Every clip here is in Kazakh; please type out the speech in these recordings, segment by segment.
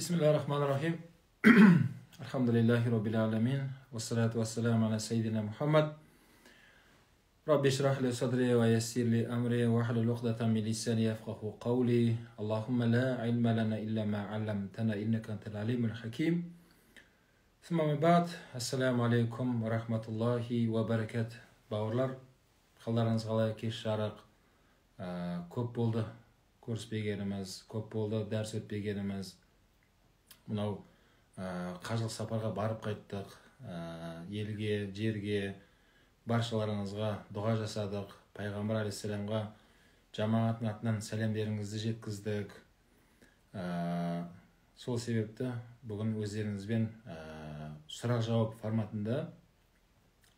Bismillahirrahmanirrahim. Elhamdülillahi Rabbil alemin. Vessalatu vesselamu ala seyyidina Muhammed. Rabbi şrah li sadri ve yessir li amri ve hlul uqdatan min lisani yafqahu qawli. Allahumme la ilme lana illa ma 'allamtana innaka entel alimul hakim. Thumma min ba'd. Assalamu aleykum ve rahmetullahi ve bereket. Bауырлар, қалдарыңыз қалай? Кеш жарық. Көп болды көріспегеніміз, көп болды дәріс өтпегеніміз. Мынау қажылық сапарға барып қайттық, елге, жерге, баршаларыңызға дұға жасадық, пайғамбар алейхиссаламға жамағаттың атынан сәлемдеріңізді жеткіздік. Сол себепті бүгін өздеріңізбен сұрақ жауап форматында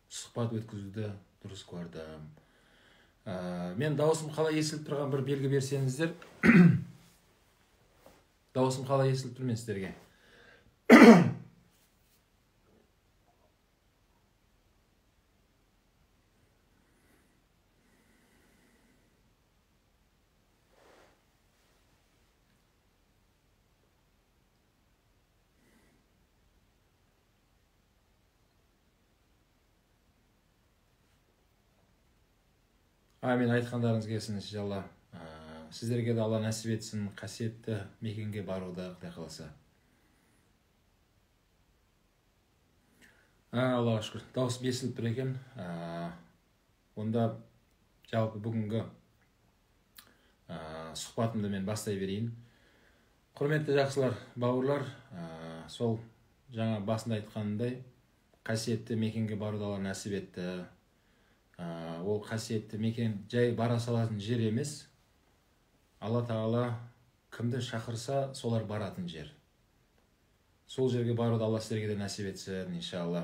сұхбат өткізуді дұрыс көрдім. Мен дауысым қалай естіліп тұрған бір белгі берсеңіздер. Дауысым қалай естіліп тұр мен сіздерге? Амин, айтқандарыңыз келсін иншалла. Сіздерге де Алла нәсіп етсін қасиетті мекенге баруды, Құдай қаласа. Аллаға шүкір. Дауысым естіліп тұр екен. Онда жалпы бүгінгі сұхбатымды мен бастай берейін. Құрметті жақсылар, бауырлар, сол жаңа басында айтқанымдай қасиетті мекенге баруды Алла нәсіп етті. Ол қасиетті мекен жай бара салатын жер емес. Алла Тағала кімді шақырса, солар баратын жер. Сол жерге баруды Алла сіздерге де нәсіп етсін, иншалла.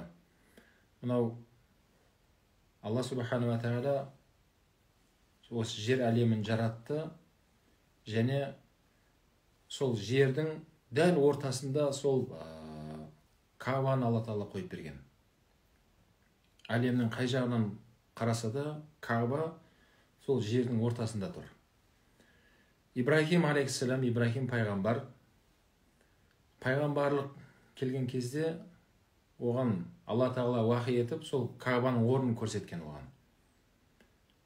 Мынау Алла Субхану ва Тағала осы жер әлемін жаратты, және сол жердің дәл ортасында сол Каабаны Алла Тағала қойып берген. Әлемнің қай жағынан қараса да Кааба сол жердің ортасында тұр. Ибрахим алейхиссалам, Ибрахим пайғамбар, пайғамбарлық келген кезде оған Алла Тағала уахи етіп сол Каабаның орнын көрсеткен оған.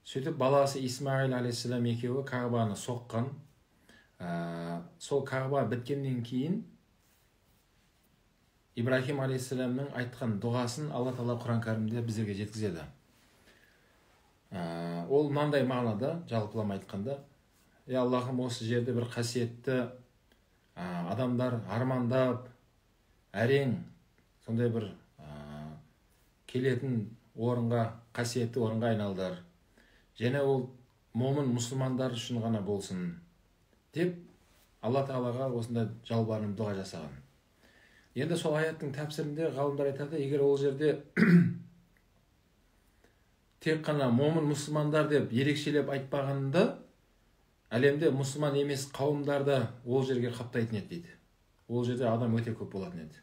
Сөйтіп баласы Исмаил алейхиссалам екеуі Каабаны соққан. Сол Кааба біткеннен кейін Ибрахим алейхиссаламның айтқан дұғасын Алла Тағала Құран кәрімде біздерге жеткізеді. Ол мынандай мағынада, жалпылама айтқанда, Аллахым, осы жерде бір қасиетті адамдар армандап, әрең сондай бір келетін орынға, қасиетті орынға айналдар. Және ол момын мұсылмандар үшін ғана болсын деп Алла Тағалаға осында жалбарынып дұға жасаған. Енді сол аяттың тәпсірінде ғалымдар айтады, егер ол жерде тек қана момын мұсылмандар деп ерекшелеп айтпағанда, әлемде мұсылман емес қауымдарды ол жерге қаптайтын еді дейді. Ол жерде адам өте көп болатын еді.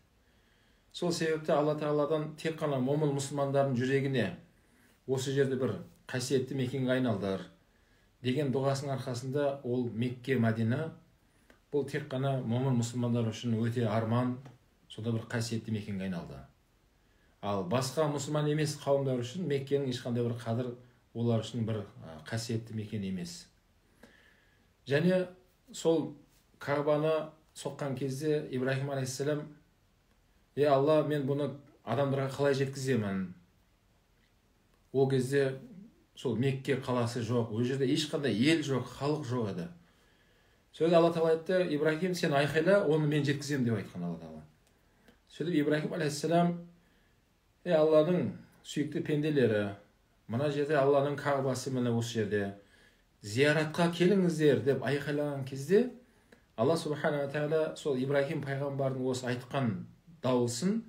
Сол себепті Алла Тағаладан тек қана момын мұсылмандардың жүрегіне осы жерде бір қасиетті мекенге айналдар деген дұғасының арқасында ол Мекке, Мәдина бұл тек қана момын мұсылмандар үшін өте арман, сонда бір қасиетті мекенге айналды. Ал басқа мұсылман емес қауымдар үшін Меккенің ешқандай бір қадір олар үшін бір қасиетті мекен емес. Және сол Каабаны соққан кезде Ибрахим алейхиссалам, Алла, мен бұны адамдарға қалай жеткіземін? Ол кезде сол Мекке қаласы жоқ, ол жерде ешқандай ел жоқ, халық жоқ еді. Сөйтіп Алла Тағала айтты, Ибрахим, сен айқайла, оны мен жеткіземін деп айтқан Алла Тағала. Сөйтіп Ибрахим алейхиссалам, Алланың сүйікті пенделері, мына жерде Алланың Каабасы міне осы жерде, зияратқа келіңіздер деп айқайлаған кезде Алла Субхану ва Тағала сол Ибрахим пайғамбардың осы айтқан дауысын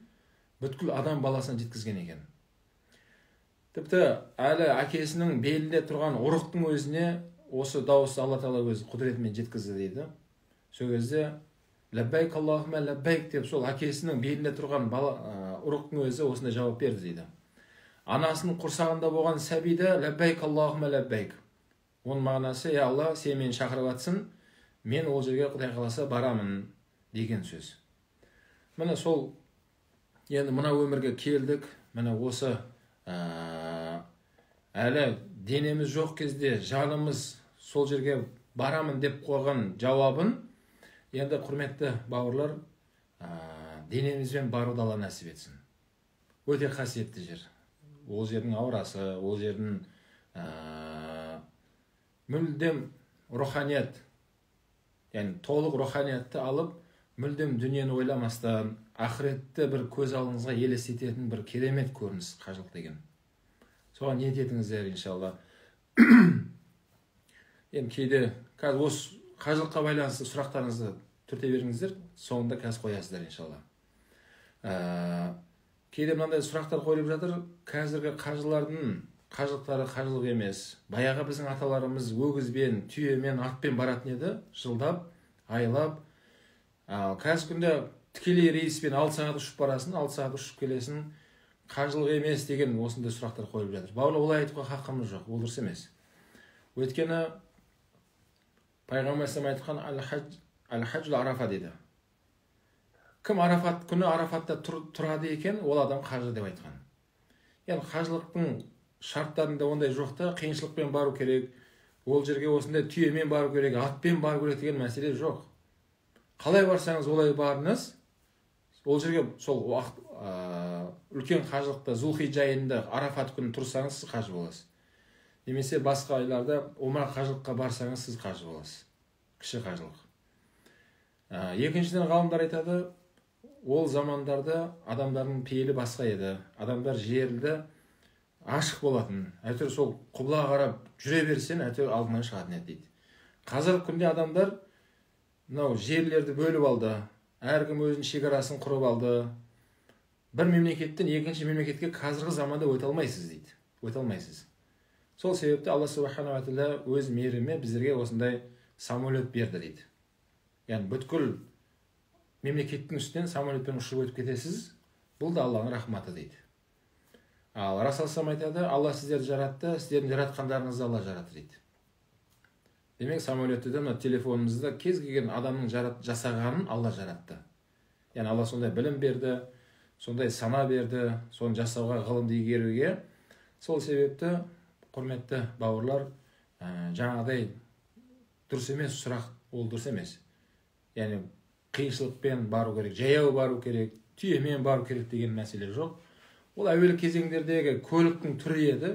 бүткіл адам баласына жеткізген екен. Тіпті әлі әкесінің белінде тұрған ұрықтың өзіне осы дауысты Алла Тағала өз құдіретімен жеткізді дейді. Сол кезде ләббәйк Аллахумма ләббәйк деп сол әкесінің белінде тұрған ұрықтың өзі осындай жауап берді дейді. Анасының құрсағында болған сәбиді ләббәйк Аллахумма ләббәйк. Оның мағынасы, Алла, сен мені шақырып жатсың, мен ол жерге Құдай қаласа барамын. деген сөз. Міне сол енді мына өмірге келдік. Міне осы әлі денеміз жоқ кезде жанымыз сол жерге барамын деп қойған жауабын енді құрметті бауырлар, денемізбен баруды Алла нәсіп етсін. Өте қасиетті жер. Ол жердің аурасы, ол жердің мүлдем руханият, яғни толық руханиятты алып, мүлдем дүниені ойламастан, ақыретті бір көз алдыңызға елестететін бір керемет көрініс қажылық деген. Соған ниет етіңіздер иншалла. Енді кейде қазір осы қажылыққа байланысты сұрақтарыңызды түрте беріңіздер, соңында қазір қоясыздар иншалла. Кейде мынандай сұрақтар қойылып жатыр. Қазіргі қажылардың қажылықтары қажылық емес. Баяғы біздің аталарымыз өгізбен, түйемен, атпен баратын еді, жылдап, айлап. Қазір күнде тікелей рейспен 6 сағат ұшып барасың, 6 сағат ұшып келесің. Қажылық емес деген осындай сұрақтар қойылып жатыр. Бауырлар, олай айтуға хақымыз жоқ, ол дұрыс емес. Өйткені Пайғамбар айтқан әл-хаджу арафа дейді. Кім арафат күні арафатта тұрады екен, ол адам қажы деп айтқан. Яғни қажылықтың шарттарында ондай жоқ та, қиыншылықпен бару керек, ол жерге осындай түйемен бару керек, атпен бару керек деген мәселе жоқ. Қалай барсаңыз олай барыңыз. Ол жерге сол үлкен қажылықта Зулхиджа айында арафат күні тұрсаңыз, сіз қажы боласыз. Немесе басқа айларда умра қажылыққа барсаңыз, сіз қажы боласыз. Кіші қажылық. Екіншіден ғалымдар айтады, ол замандарда адамдардың пейілі басқа еді. Адамдар жерді ашық болатын. Әйтеуір сол құбылаға қарап жүре берсең, әйтеуір алдынан шығатын еді дейді. Қазіргі күнде адамдар жерлерді бөліп алды. Әркім өзінің шекарасын құрып алды. Бір мемлекеттен екінші мемлекетке қазіргі заманда өте алмайсыз дейді. Өте алмайсыз. Сол себепті Алла Субхана ва Тағала өз мейірімімен біздерге осындай самолет берді дейді. Яғни бүткіл мемлекеттің үстінен самолетпен ұшып өтіп кетесіз. Бұл да Алланың рахматы дейді. Ал Расул айтады, Алла сіздерді жаратты, сіздердің жаратқандарыңызды Алла жаратты дейді. Демек, самолетті де телефонымызда кез келген адамның жасағанын Алла жаратты. Яғни Алла сондай білім берді, сондай сана берді, соны жасауға, ғылымды игеруге. Сол себепті құрметті бауырлар, жаңағыдай дұрыс емес сұрақ, ол дұрыс емес. Яғни қиыншылықпен бару керек, жаяу бару керек, түйемен бару керек деген мәселе жоқ. Ол әуелі кезеңдердегі көліктің түрі еді.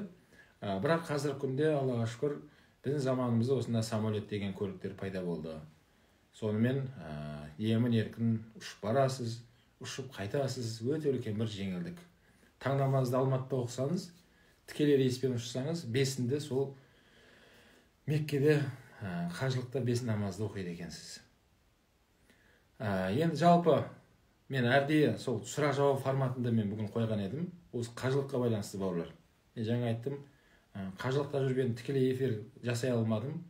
Бірақ қазіргі күнде Аллаға шүкір, біздің заманымызда осында самолет деген көліктер пайда болды. Сонымен емін еркін ұшып барасыз, ұшып қайтасыз, өте үлкен бір жеңілдік. Таң намазды Алматыда оқысаңыз, тікелей рейспен ұшсаңыз, 5-інде сол Меккеде қажылықта 5 намазды оқиды екенсіз. Енді жалпы мен әрдейі сол сұрақ жауап форматында мен бүгін қойған едім. Осы қажылыққа байланысты бауырлар. Мен жаңа айттым, қажылықта жүрген тікелей эфир жасай алмадым.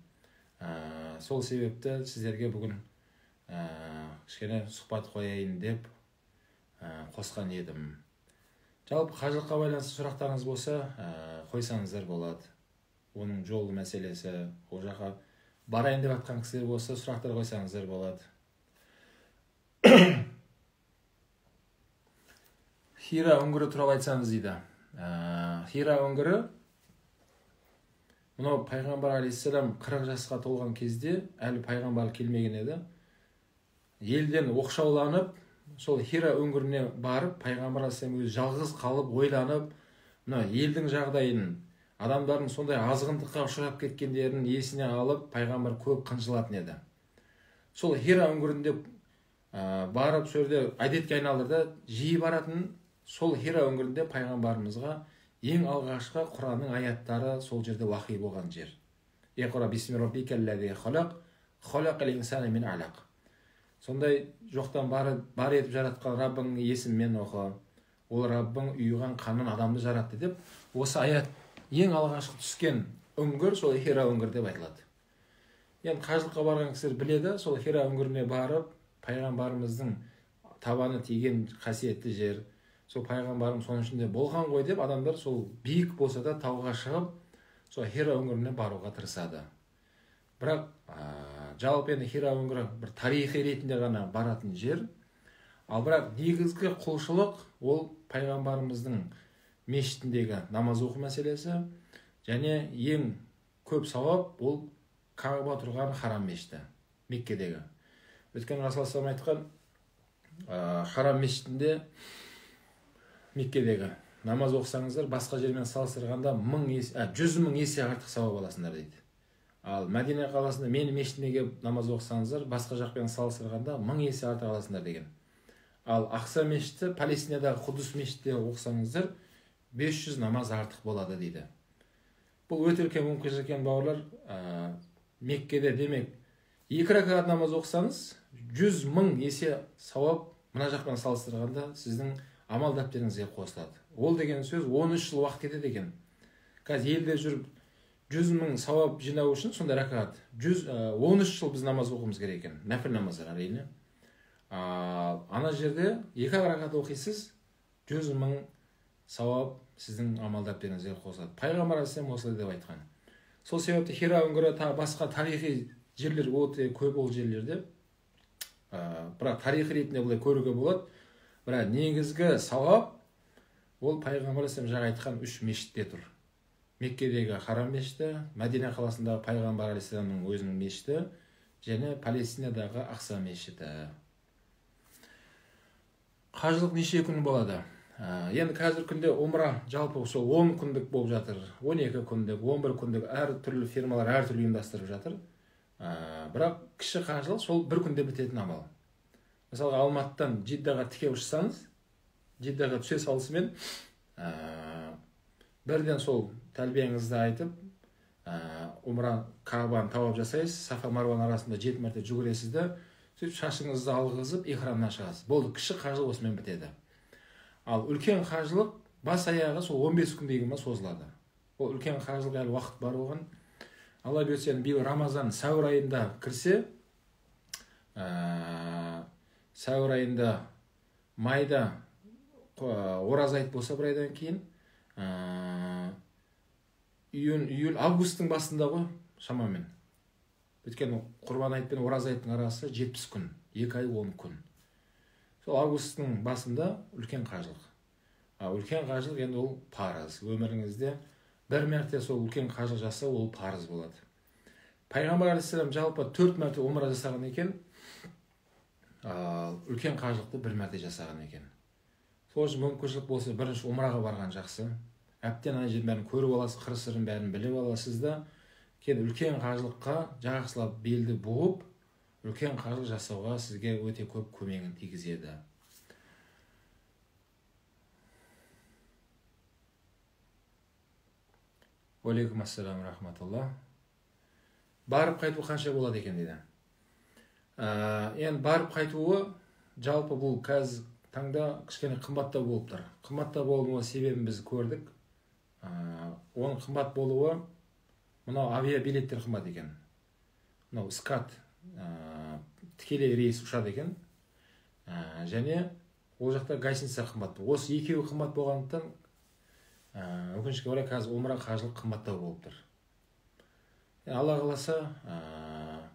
Сол себепті сіздерге бүгін кішкене сұхбат қояйын деп қосқан едім. Жалпы қажылыққа байланысты сұрақтарыңыз болса, қойсаңыздар болады. Оның жолы мәселесі, ол жаққа барайын деп жатқан кісілер болса, сұрақтар қойсаңыздар болады. Хира үңгірі туралы айтсаңыз дейді. Хира үңгірі, мынау пайғамбар алейхиссалам 40 жасқа толған кезде, әлі пайғамбар келмеген еді. Елден оқшауланып, сол Хира үңгіріне барып, пайғамбар алейхиссалам өзі жалғыз қалып, ойланып, елдің жағдайын, адамдардың сондай азғындыққа ұшырап кеткендерін есіне алып, пайғамбар көп қынжылатын еді. Сол Хира үңгірінде барып, сөйде әдетке айналдырды, жиі баратын. Сол Хира үңгірінде пайғамбарымызға ең алғашқы Құранның аяттары сол жерде уахи болған жер. Иқра бисми раббикаллази халақ, халақал инсана мин алақ. Сондай жоқтан бар етіп жаратқан Раббың есіммен оқы. Ол Раббың үйіған қанын адамды жаратты деп, осы аят ең алғашқы түскен үңгір сол Хира үңгір деп айтылады. Енді қажылыққа барған кісілер біледі, сол Хира үңгіріне барып, пайғамбарымыздың табаны тиген қасиетті жер, сол пайғамбарым соның ішінде болған ғой деп, адамдар сол биік болса да тауға шығып, сол Хира үңгіріне баруға тырысады. Бірақ жалпы енді Хира өңірі бір тарихи ретінде ғана баратын жер. Ал бірақ негізгі құлшылық ол пайғамбарымыздың мешітіндегі намаз оқу мәселесі, және ең көп сауап ол Каба тұрған харам мешіті, Меккедегі. Өйткені Расулаллах айтқан, харам мешітінде Меккедегі намаз оқысаңыздар, басқа жермен салыстырғанда 100 мың есе артық сауап аласыңдар дейді. Ал Мәдина қаласында менің мешітіме келіп намаз оқысаңыздар, басқа жақпен салыстырғанда 1000 есе артық аласыңдар деген. Ал Ақса мешіті, Палестинадағы Құдыс мешітте оқысаңыздар, 500 намаз артық болады дейді. Бұл өте үлкен мүмкіншілік екен, бауырлар. Меккеде демек 2 ракат намаз оқысаңыз, 100 000 есе сауап мына жақпен салыстырғанда сіздің амал дәптеріңізге қосылады. Ол деген сөз 13 жыл уақыт кетеді екен. Қазір елде жүріп 100 000 сауап жинау үшін сонда ракат 13 жыл біз намаз оқуымыз керек екен. Нәпіл намаздар әрине. Ана жерде 2 ракат оқисыз, 100 000 сауап сіздің амал дәптеріңізге қосылады. Пайғамбар алейхиссалам осылай деп айтқан. Сол себепті Хира өңірі басқа тарихи жерлер өте көп ол жерлерде. Бірақ тарихи ретінде бұлай көруге болады. Бірақ негізгі сауап ол пайғамбар алейхиссалам жаңа айтқан 3 мешітте тұр. Меккедегі харам мешіті, Мәдина қаласындағы пайғамбар алейхиссаламның өзінің мешіті, және Палестинадағы Ақса мешіті. Қажылық неше күн болады? Енді қазір күнде умра жалпы сол 10 күндік болып жатыр, 12 күндік, 11 күндік, әр түрлі фирмалар әр түрлі ұйымдастырып жатыр. Бірақ кіші қажылық сол 1 күнде бітетін амал. Мысалға Алматыдан Жиддаға тіке ұшсаңыз, Жиддаға түсе салысымен бірден сол тәлбиеңізді айтып, умра Кабаны тауап жасайсыз, Сафа Марван арасында 7 мәрте жүгіресіз де, сөйтіп шашыңызды алғызып, ихрамнан шығасыз. Болды, кіші қажылық осымен бітеді. Ал үлкен қажылық бас аяғы сол 15 күндегі созылады. Ол үлкен қажылық әлі уақыт бар оған. Алла бұйыртса, биыл Рамазан сәуір айында кірсе, сәуір айында, майда ораза айт болса бір айдан кейін, июль, августтың басында ғой, шамамен. Өйткені құрбан айт пен ораза айттың арасы 70 күн, 2 ай 10 күн. Сол августтың басында үлкен қажылық. Үлкен қажылық енді ол парыз. Өміріңізде бір мәрте сол үлкен қажылық жасау ол парыз болады. Пайғамбар алейхиссалам жалпы 4 мәрте умра жасаған екен, үлкен қажылықты 1 мәрте жасаған екен. Сол үшін мүмкіншілік болса, бірінші умраға барған жақсы. Әптен ана жердің бәрін көріп аласыз, қыр-сырын бәрін біліп аласыз да, кейін үлкен қажылыққа жақсылап белді буып, үлкен қажылық жасауға сізге өте көп көмегін тигізеді. Алейкум ассалам рахматулла. Барып қайту қанша болады екен дейді. Енді барып қайтуы жалпы бұл қазір таңда кішкене қымбаттау болып тұр. Қымбаттау болуының себебін біз көрдік. Оның қымбат болуы, мынау авиабилеттер қымбат екен. Мынау скат тікелей рейс ұшады екен. Және ол жақта гостиница қымбат. Осы екеуі қымбат болғандықтан, өкінішке орай қазір умра қажылық қымбаттау болып тұр. Алла қаласа,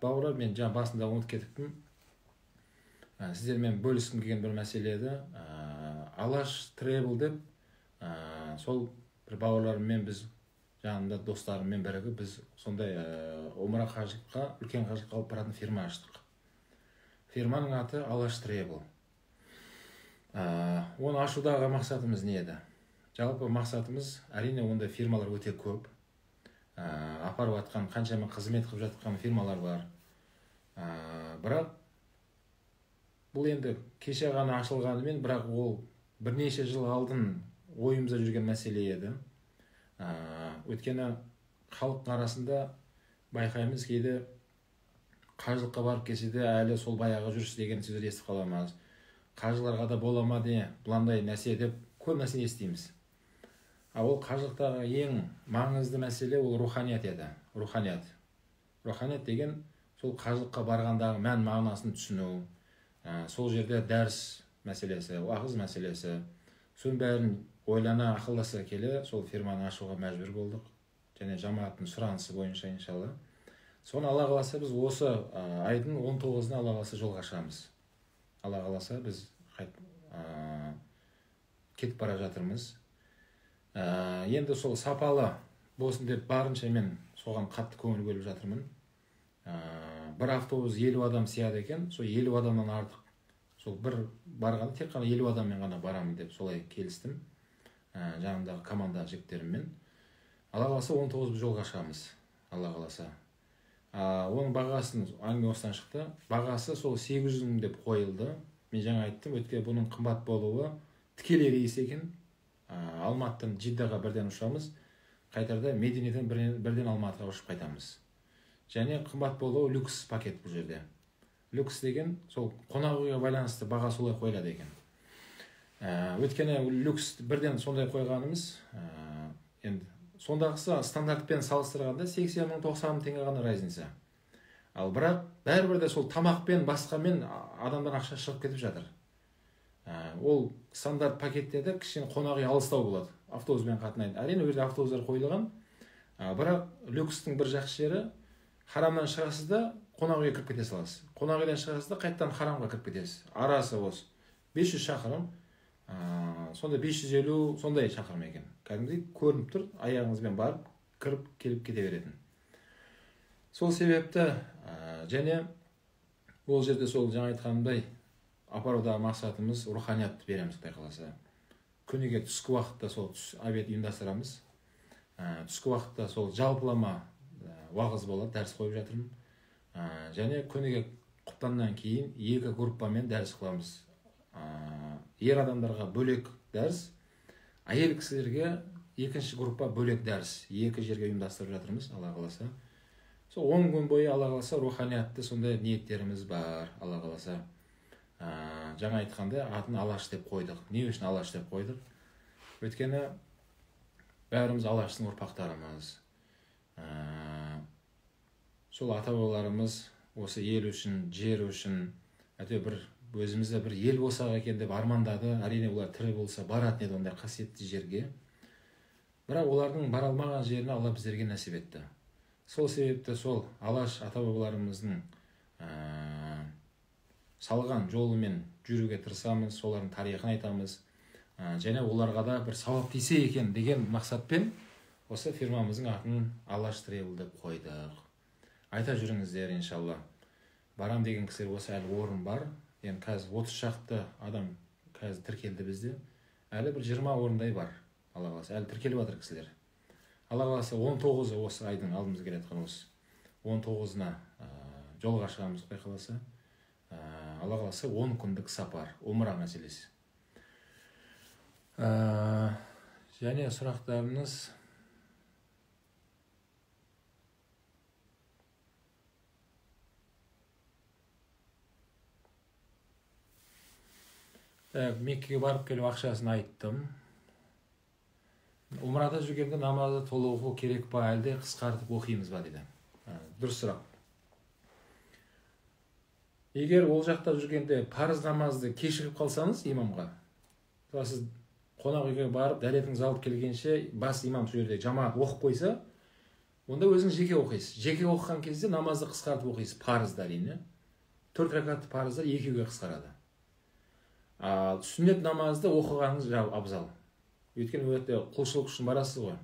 бауырлар, мен жаңа басында ұмытып кетіппін. Сіздермен бөліскім келген бір мәселе еді. Алаш Travel деп, сол бір бауырларыммен біз жанында достарыммен бірігіп біз сондай умра қажылыққа, үлкен қажылыққа алып баратын фирма аштық. Фирманың аты Алаш Travel. Оны ашудағы мақсатымыз не еді? Жалпы мақсатымыз, әрине онда фирмалар өте көп. Апарып атқан, қаншама қызмет қылып жатқан фирмалар бар. Бірақ бұл енді кеше ғана ашылғанымен, бірақ ол бірнеше жыл алдын ойымызда жүрген мәселе еді. Өйткені халық арасында байқаймыз, кейде қажылыққа барып келсе де әлі сол баяғы жүріс деген сөздер естіп қаламыз. Қажыларға да бола ма де, бұландай нәрсе деп көп нәрсе естиміз. Ол қажылықтағы ең маңызды мәселе ол руханият еді. Руханият. Руханият деген сол қажылыққа барғандағы мән мағынасын түсіну, сол жерде дәріс мәселесі, уағыз мәселесі, соның бәрін ойлана ақылдаса келе сол фирманы ашуға мәжбүр болдық. Және жамағаттың сұранысы бойынша иншалла. Соны Алла қаласа біз осы айдың 19-ына Алла қаласа жолға шығамыз. Алла қаласа біз кетіп бара жатырмыз. Енді сол сапалы болсын деп барынша мен соған қатты көңіл бөліп жатырмын. Бір автобус 50 адам сияды екен, сол 50 адамнан артық. Сол бір барғанда тек қана 50 адаммен ғана барамын деп солай келістім. Жанымдағы команда жігіттеріммен. Алла қаласа 19 жолға шығамыз. Алла қаласа. Оның бағасын әңгіме осыдан шықты. Бағасы сол 800 мың деп қойылды. Мен жаңа айттым, өйткені бұның қымбат болуы тікелей рейс екен. Алматыдан Жиддаға бірден ұшамыз. Қайтарда Мединеден бірден Алматыға ұшып қайтамыз. Және қымбат болуы люкс пакет бұл жерде. Люкс деген сол қонақ үйге байланысты баға солай қойылады екен. Өйткені люкс бірден сондай қойғанымыз, енді сондағысы стандартпен салыстырғанда 80 мың 90 мың теңге ғана разница. Ал бірақ бәрібір де сол тамақпен басқамен адамдар ақша шығып кетіп жатыр. Ол стандарт пакеттерде кішкене қонақ үй алыстау болады. Автобуспен қатынайды. Әрине өзі автобустар қойылған. Бірақ люкстың бір жақсы жері, харамнан шығасыз да қонақ үйге кіріп кете саласыз. Қонақ үйден шығасыз да қайттан харамға кіріп кетесіз. Арасы осы 500 шақырым. Сонда 550 сондай шақырым екен. Кәдімгідей көрініп тұр, аяғыңызбен барып кіріп келіп кете беретін. Сол себепті және ол жерде сол жаңа айтқанымдай апарудағы мақсатымыз руханиятты береміз, Құдай қаласа. Күніге түскі уақытта сол обед ұйымдастырамыз. Түскі уақытта сол жалпылама уағыз болады, дәріс қойып жатырмын. Және күніге құптаннан кейін 2 группамен дәріс қыламыз. Ер адамдарға бөлек дәріс, әйел кісілерге екінші группа бөлек дәріс. 2 жерге ұйымдастырып жатырмыз, Алла қаласа. Сол 10 күн бойы Алла қаласа руханиятты сондай ниеттеріміз бар, Алла қаласа. Жаңа айтқандай атын Алаш деп қойдық. Не үшін Алаш деп қойдық? Өйткені бәріміз Алаштың ұрпақтарымыз. Сол ата-бабаларымыз осы ел үшін, жер үшін, бір өзімізде бір ел болсақ екен деп армандады. Әрине олар тірі болса баратын еді ондай қасиетті жерге. Бірақ олардың бара алмаған жеріне Алла біздерге нәсіп етті. Сол себепті сол Алаш ата-бабаларымыздың салған жолымен жүруге тырысамыз, солардың тарихын айтамыз. Және оларға да бір сауап тисе екен деген мақсатпен осы фирмамыздың атын Алаш Travel деп қойдық. Айта жүріңіздер, иншалла. Барам деген кісілер осы әлі орын бар. Енді қазір 30 шақты адам қазір тіркелді бізде. Әлі бір 20 орындай бар. Алла қаласа, әлі тіркеліп жатыр кісілер. Алла қаласа 19-ы осы айдың алдымыз келе жатқан осы 19-ына жолға шығамыз, Құдай қаласа. Алла қаласа 10 күндік сапар, умра мәселесі. Және сұрақтарыңыз Меккеге барып келіп ақшасын айттым. Умрада жүргенде намазды толық оқу керек па, әлде қысқартып оқимыз ба дейді. Дұрыс сұрақ. Егер ол жақта жүргенде парыз намазды кешігіп қалсаңыз имамға, сіз қонақ үйге барып дәретіңізді алып келгенше бас имам сол жерде жамағат оқып қойса, онда өзіңіз жеке оқисыз. Жеке оқыған кезде намазды қысқартып оқисыз, парызды әрине. 4 рәкатты парыздар 2-ге қысқарады. Сүннет намазды оқығаныңыз абзал. Өйткені өте құлшылық үшін барасыз ғой.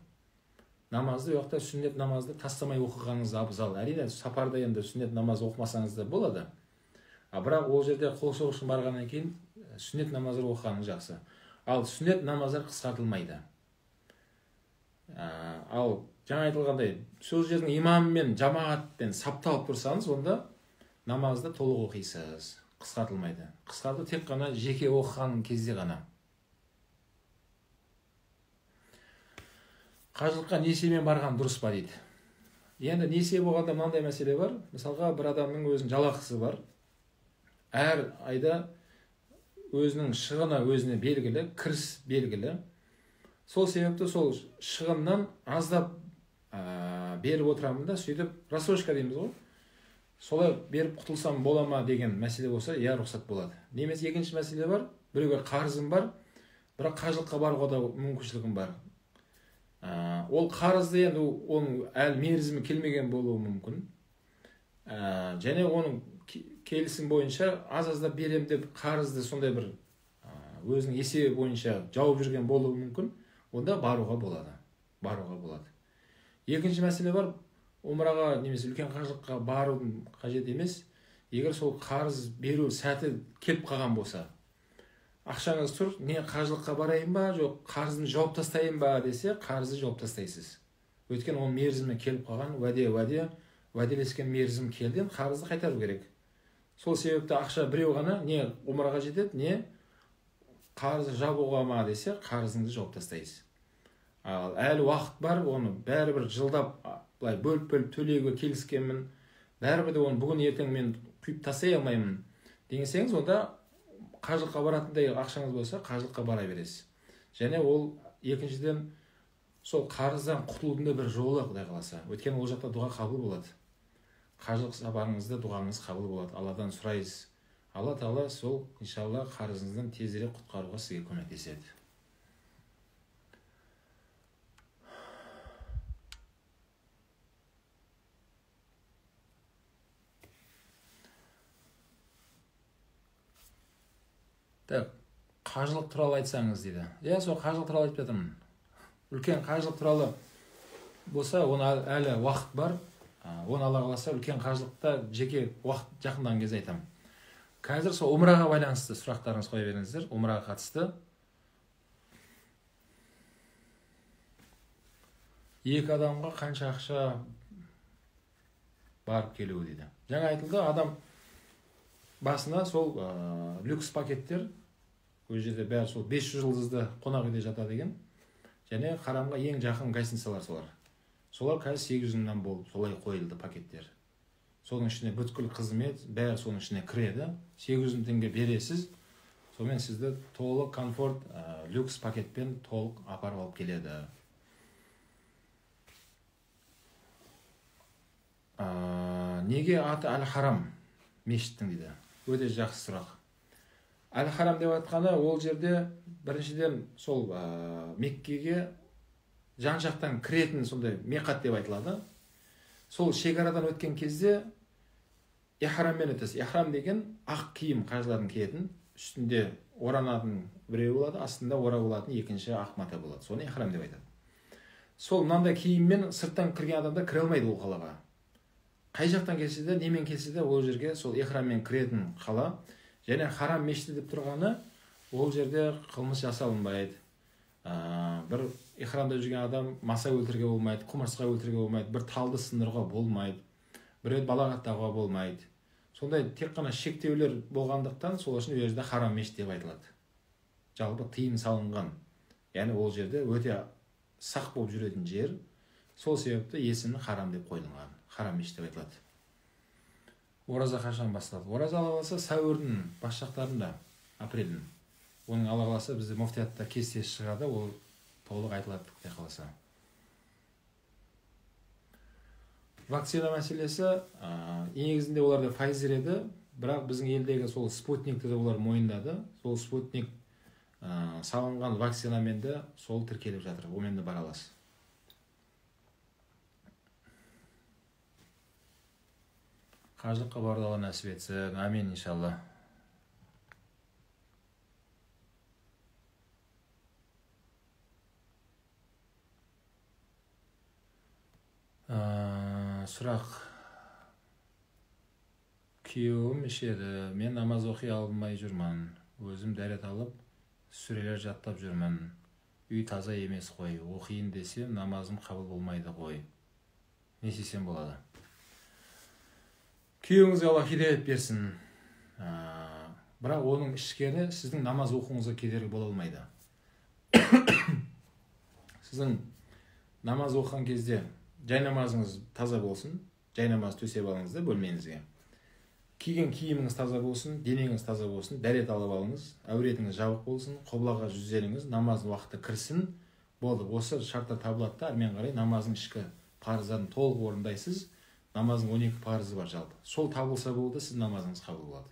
Намазды уақытта сүннет намазды тастамай оқығаныңыз абзал. Әрине сапарда енді сүннет намаз оқымасаңыз да болады. Бірақ ол жерде құлшылық үшін барғаннан кейін сүннет намазды оқығаныңыз жақсы. Ал сүннет намаздар қысқартылмайды. Ал жаңа айтылғандай, сол жердің имамымен жамағатпен сапталып тұрсаңыз, онда намазды толық оқисыз. Қысқартылмайды. Қысқарту тек қана жеке оқыған кезде ғана. Қажылыққа несиемен барған дұрыс па дейді. Енді несие болғанда мынандай мәселе бар. Мысалға бір адамның өзінің жалақысы бар. Әр айда өзінің шығыны өзіне белгілі, кіріс белгілі. Сол себепті сол шығыннан аздап беріп отырамын да, сөйтіп рассрочка дейміз ғой. Солай беріп құтылсам бола ма деген мәселе болса, я рұқсат болады. Немесе екінші мәселе бар, біреуге қарызым бар, бірақ қажылыққа баруға да мүмкіншілігім бар. Ол қарызды енді оның әлі мерзімі келмеген болуы мүмкін. және оның келісім бойынша аз-аздап берем деп қарызды сондай бір өзінің есебі бойынша жауып жүрген болуы мүмкін, онда баруға болады. Екінші мәселе бар, умраға немесе үлкен қажылыққа барудың қажет емес. Егер сол қарыз беру сәті келіп қалған болса, ақшаңыз тұр, не қажылыққа барайын ба, жоқ қарызын жауып тастайын ба десе, қарызды жауып тастайсыз. Өйткені оның мерзімі келіп қалған, уәделескен мерзім келді, қарызды қайтару керек. Сол себепті ақша біреу ғана не умраға жетеді, не қарызды жабуға ма десе, қарызыңды жауып тастайсыз. Ал әлі уақыт бар, оны бәрібір жылдап былай бөліп төлеуге келіскенмін, бәрібір де оны бүгін ертең мен құйып тастай алмаймын деңсеңіз, онда қажылыққа баратындай ақшаңыз болса, қажылыққа бара бересіз. Және ол екіншіден сол қарыздан құтылудың да бір жолы, Құдай қаласа. Өйткені ол жақта дұға қабыл болады. Қажылық сапарыңызда дұғаңыз қабыл болады. Алладан сұрайсыз. Алла Тағала сол иншалла қарызыңыздан тезірек құтқаруға сізге көмектеседі. Қажылық туралы айтсаңыз дейді. Сол қажылық туралы айтып жатырмын. Үлкен қажылық туралы болса, оны әлі уақыт бар. Оны Алла қаласа үлкен қажылықта жеке уақыт жақындан кезде айтамын. Қазір сол умраға байланысты сұрақтарыңыз қоя беріңіздер. Умраға қатысты. Екі адамға қанша ақша барып келуі дейді. Жаңа айтылды, адам басына сол люкс пакеттер, ол жерде бәрі сол 500 жұлдызды қонақ үйде жатады екен. Және харамға ең жақын гостиницалар солар. Солар қазір 800 мыңнан болып солай қойылды пакеттер. Соның ішіне бүткіл қызмет, бәрі соның ішіне кіреді. 800 мың теңге бересіз. Сонымен сізді толық комфорт, люкс пакетпен толық апарып алып келеді. Неге аты Әл-Харам мешіттің дейді. Өте жақсы сұрақ. Әл-Харам деп айтқаны, ол жерде біріншіден сол Меккеге жан жақтан кіретін сондай миқат деп айтылады. Сол шекарадан өткен кезде ихраммен өтесіз. Ихрам деген ақ киім қажылардың киетін, үстінде оранатын біреу болады, астында ора болатын екінші ақ мата болады. Соны ихрам деп айтады. Сол мынандай киіммен сырттан кірген адамдар кіре алмайды ол қалаға. Қай жақтан келсе де, немен келсе де ол жерге сол ихраммен кіретін қала. Және харам мешіті деп тұрғаны, ол жерде қылмыс жасалынбайды. Бір ихрамда жүрген адам маса өлтіруге болмайды, құмырсқа өлтіруге болмайды, бір талды сындыруға болмайды, біреуді балағаттауға болмайды. Сондай тек қана шектеулер болғандықтан сол үшін ол жерде харам мешіт деп айтылады. Жалпы тыйым салынған. Яғни ол жерде өте сақ болып жүретін жер. Сол себепті есімі харам деп қойылған. Харам мешіт деп айтылады. Ораза қашан басталады? Ораза Алла қаласа сәуірдің бас жақтарында, апрельдің. Оның Алла қаласа бізде муфтиятта кестесі шығады, ол толық айтылады Құдай қаласа. Вакцина мәселесі, негізінде оларда Pfizer еді, бірақ біздің елдегі сол спутникті де олар мойындады. Сол спутник салынған вакцинамен де сол тіркеліп жатыр. Омен де бара аласыз. Қажылыққа барды Алла нәсіп етсін. Амин иншалла. Сұрақ. Күйеуім ішеді. Мен намаз оқи алмай жүрмін. Өзім дәрет алып, сүрелер жаттап жүрмін. Үй таза емес қой. Оқиын десем, намазым қабыл болмайды ғой. Не істесем болады? Күйеуіңізге Алла хидаят берсін. Бірақ оның ішкені сіздің намаз оқуыңызға кедергі бола алмайды. Сіздің намаз оқыған кезде жай намазыңыз таза болсын, жай намаз төсеп алыңыз да бөлмеңізге. Киген киіміңіз таза болсын, денеңіз таза болсын, дәрет алып алыңыз, әуретіңіз жабық болсын, қоблаға жүзеріңіз, намаздың уақыты кірсін. Болды, осы шарттар табылады да, әрмен қарай намаздың ішкі парыздарын толық орындайсыз. Намаздың 12 парызы бар жалпы. Сол табылса болды, сіз намазыңыз қабыл болады.